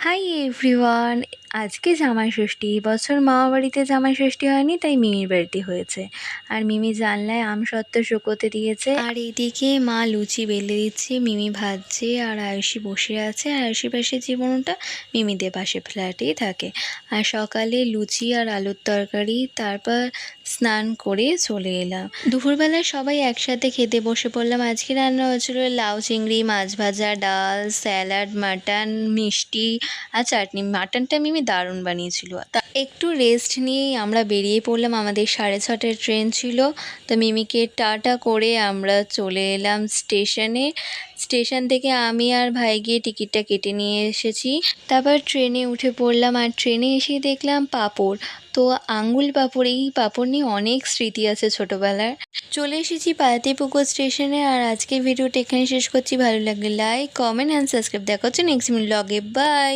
Hi everyone. আজকে জামাই ষষ্ঠী। এই বছর মামা বাড়িতে জামাই ষষ্ঠী হয়নি, তাই মিমির বাড়িতে হয়েছে। আর মিমি জানলায় আমসত্ত্ব শুকোতে দিয়েছে, আর এদিকে মা লুচি বেলে দিচ্ছে, মিমি ভাজছে, আর আয়ুষী বসে আছে। আয়ুষী পাশে জীবনটা মিমিদের পাশে ফ্ল্যাটেই থাকে। আর সকালে লুচি আর আলুর তরকারি, তারপর স্নান করে চলে এলাম। দুপুরবেলায় সবাই একসাথে খেতে বসে পড়লাম। আজকে রান্না হয়েছিল লাউ চিংড়ি, মাছ ভাজা, ডাল, স্যালাড, মাটন, মিষ্টি আর চাটনি। মাটনটা মিমি দারুণ বানিয়েছিল। তা একটু রেস্ট নিয়েই আমরা বেরিয়ে পড়লাম। আমাদের 6:30টার ট্রেন ছিল। তো মিমিকে টাটা করে আমরা চলে এলাম স্টেশনে। স্টেশন থেকে আমি আর ভাই গিয়ে টিকিটটা কেটে নিয়ে এসেছি। তারপর ট্রেনে উঠে পড়লাম, আর ট্রেনে এসেই দেখলাম পাঁপড়। তো আঙ্গুল পাঁপড়, এই পাঁপড় নিয়ে অনেক স্মৃতি আছে ছোটোবেলার। চলে এসেছি পাতিপুকুর স্টেশনে। আর আজকে ভিডিওটা এখানে শেষ করছি। ভালো লাগলে লাইক, কমেন্ট অ্যান্ড সাবস্ক্রাইব। দেখা হচ্ছে নেক্সট ব্লগে। বাই।